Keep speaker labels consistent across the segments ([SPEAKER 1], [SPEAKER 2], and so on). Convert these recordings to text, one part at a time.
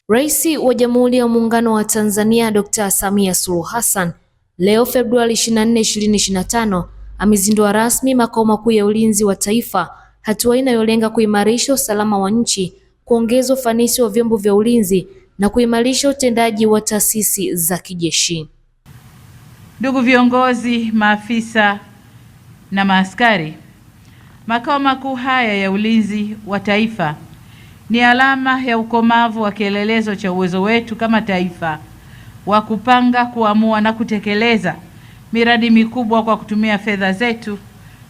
[SPEAKER 1] Rais wa Jamhuri ya Muungano wa Tanzania Dr. Samia Suluhu Hassan leo Februari 24, 2025 amezindua rasmi makao makuu ya ulinzi wa taifa, hatua inayolenga kuimarisha usalama wa nchi, kuongeza ufanisi wa vyombo vya ulinzi na kuimarisha utendaji wa taasisi za kijeshi.
[SPEAKER 2] Ndugu viongozi, maafisa na maaskari, makao makuu haya ya ulinzi wa taifa ni alama ya ukomavu wa kielelezo cha uwezo wetu kama taifa wa kupanga, kuamua na kutekeleza miradi mikubwa kwa kutumia fedha zetu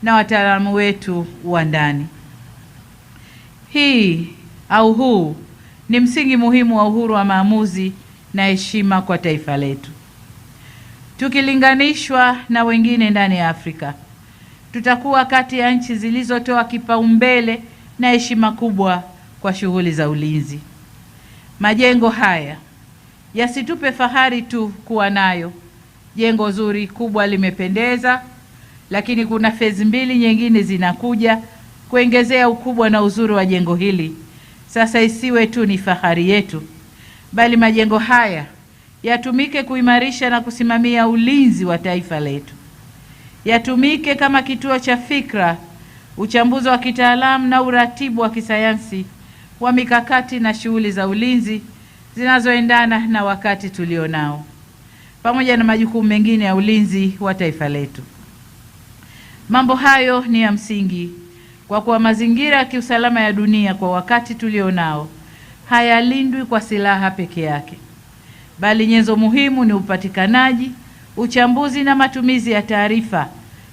[SPEAKER 2] na wataalamu wetu wa ndani. Huu ni msingi muhimu wa uhuru wa maamuzi na heshima kwa taifa letu. Tukilinganishwa na wengine ndani ya Afrika, tutakuwa kati ya nchi zilizotoa kipaumbele na heshima kubwa kwa shughuli za ulinzi. Majengo haya yasitupe fahari tu kuwa nayo. Jengo zuri kubwa limependeza, lakini kuna fezi mbili nyingine zinakuja kuongezea ukubwa na uzuri wa jengo hili. Sasa isiwe tu ni fahari yetu, bali majengo haya yatumike kuimarisha na kusimamia ulinzi wa taifa letu. Yatumike kama kituo cha fikra, uchambuzi wa kitaalamu na uratibu wa kisayansi wa mikakati na shughuli za ulinzi zinazoendana na wakati tulionao, pamoja na majukumu mengine ya ulinzi wa taifa letu. Mambo hayo ni ya msingi kwa kuwa mazingira ya kiusalama ya dunia kwa wakati tulionao hayalindwi kwa silaha peke yake, bali nyenzo muhimu ni upatikanaji, uchambuzi na matumizi ya taarifa,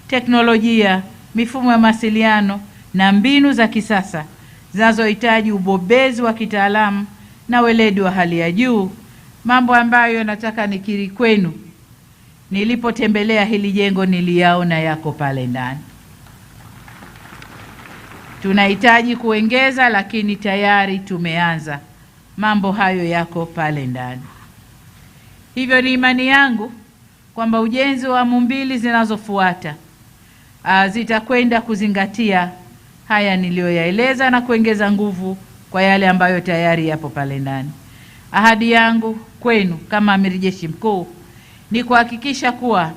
[SPEAKER 2] teknolojia, mifumo ya mawasiliano na mbinu za kisasa zinazohitaji ubobezi wa kitaalamu na weledi wa hali ya juu, mambo ambayo nataka nikiri kwenu, nilipotembelea hili jengo niliyaona yako pale ndani. Tunahitaji kuongeza, lakini tayari tumeanza. Mambo hayo yako pale ndani. Hivyo ni imani yangu kwamba ujenzi wa awamu mbili zinazofuata zitakwenda kuzingatia haya niliyoyaeleza na kuongeza nguvu kwa yale ambayo tayari yapo pale ndani. Ahadi yangu kwenu kama Amiri Jeshi Mkuu ni kuhakikisha kuwa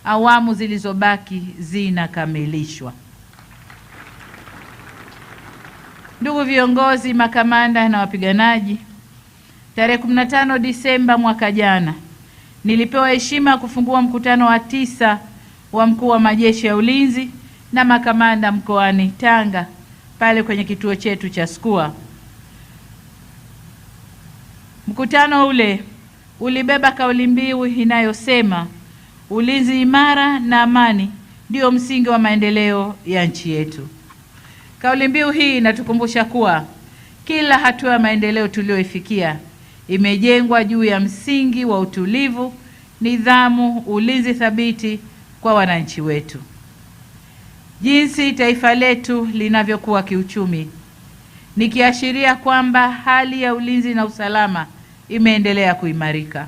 [SPEAKER 2] awamu zilizobaki zinakamilishwa. Ndugu viongozi, makamanda na wapiganaji, tarehe 15 Disemba mwaka jana nilipewa heshima ya kufungua mkutano wa 9 wa mkuu wa majeshi ya ulinzi na makamanda mkoani Tanga pale kwenye kituo chetu cha SCUA. Mkutano ule ulibeba kauli mbiu inayosema ulinzi imara na amani ndio msingi wa maendeleo ya nchi yetu. Kauli mbiu hii inatukumbusha kuwa kila hatua ya maendeleo tuliyoifikia imejengwa juu ya msingi wa utulivu, nidhamu, ulinzi thabiti kwa wananchi wetu. Jinsi taifa letu linavyokuwa kiuchumi ni kiashiria kwamba hali ya ulinzi na usalama imeendelea kuimarika.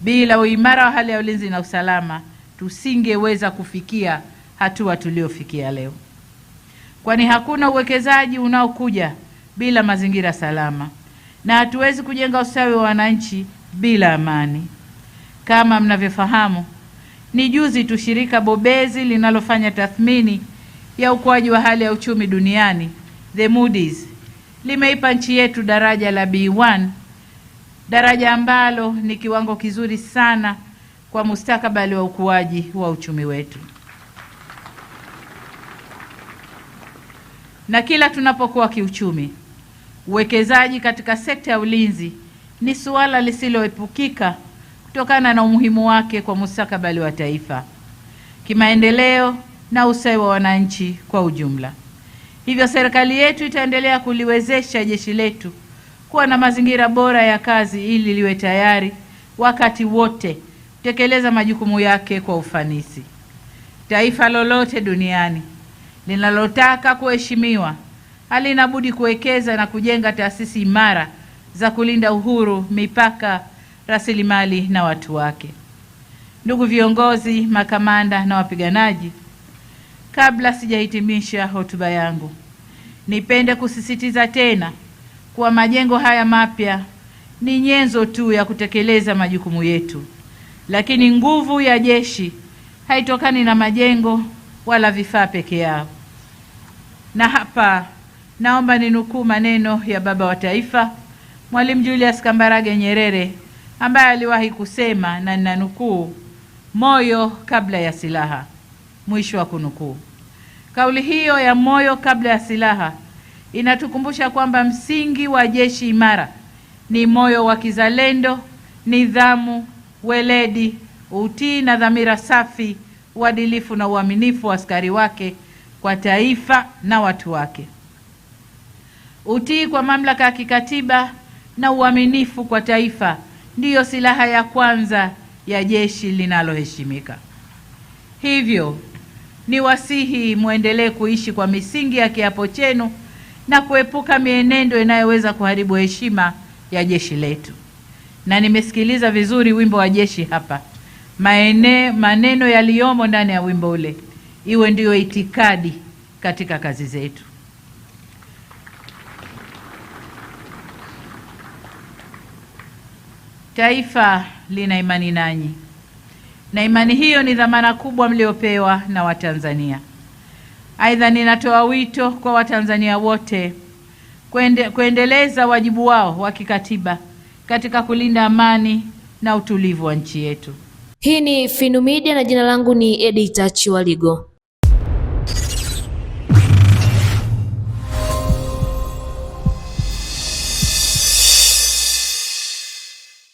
[SPEAKER 2] Bila uimara wa hali ya ulinzi na usalama, tusingeweza kufikia hatua tuliofikia leo. Kwani hakuna uwekezaji unaokuja bila mazingira salama, na hatuwezi kujenga ustawi wa wananchi bila amani. Kama mnavyofahamu, ni juzi tu shirika bobezi linalofanya tathmini ya ukuaji wa hali ya uchumi duniani, The Moody's, limeipa nchi yetu daraja la B1, daraja ambalo ni kiwango kizuri sana kwa mustakabali wa ukuaji wa uchumi wetu. Na kila tunapokuwa kiuchumi, uwekezaji katika sekta ya ulinzi ni suala lisiloepukika kutokana na umuhimu wake kwa mustakabali wa taifa, kimaendeleo na ustawi wa wananchi kwa ujumla. Hivyo serikali yetu itaendelea kuliwezesha jeshi letu kuwa na mazingira bora ya kazi ili liwe tayari wakati wote kutekeleza majukumu yake kwa ufanisi. Taifa lolote duniani linalotaka kuheshimiwa halina budi kuwekeza na kujenga taasisi imara za kulinda uhuru, mipaka, rasilimali na watu wake. Ndugu viongozi, makamanda na wapiganaji, kabla sijahitimisha hotuba yangu, nipende kusisitiza tena kuwa majengo haya mapya ni nyenzo tu ya kutekeleza majukumu yetu, lakini nguvu ya jeshi haitokani na majengo wala vifaa peke yao. Na hapa naomba ninukuu maneno ya Baba wa Taifa Mwalimu Julius Kambarage Nyerere, ambaye aliwahi kusema, na ninanukuu, moyo kabla ya silaha, mwisho wa kunukuu. Kauli hiyo ya moyo kabla ya silaha inatukumbusha kwamba msingi wa jeshi imara ni moyo wa kizalendo, nidhamu, weledi, utii na dhamira safi, uadilifu na uaminifu wa askari wake kwa taifa na watu wake. Utii kwa mamlaka ya kikatiba na uaminifu kwa taifa ndiyo silaha ya kwanza ya jeshi linaloheshimika. Hivyo ni wasihi muendelee kuishi kwa misingi ya kiapo chenu na kuepuka mienendo inayoweza kuharibu heshima ya jeshi letu. Na nimesikiliza vizuri wimbo wa jeshi hapa. Maneno yaliyomo ndani ya wimbo ule iwe ndiyo itikadi katika kazi zetu. Taifa lina imani nanyi, na imani hiyo ni dhamana kubwa mliopewa na Watanzania. Aidha, ninatoa wito kwa Watanzania wote kuendeleza wajibu wao wa kikatiba katika kulinda amani na utulivu wa nchi yetu.
[SPEAKER 1] Hii ni Finu Media na jina langu ni Edita Chiwaligo.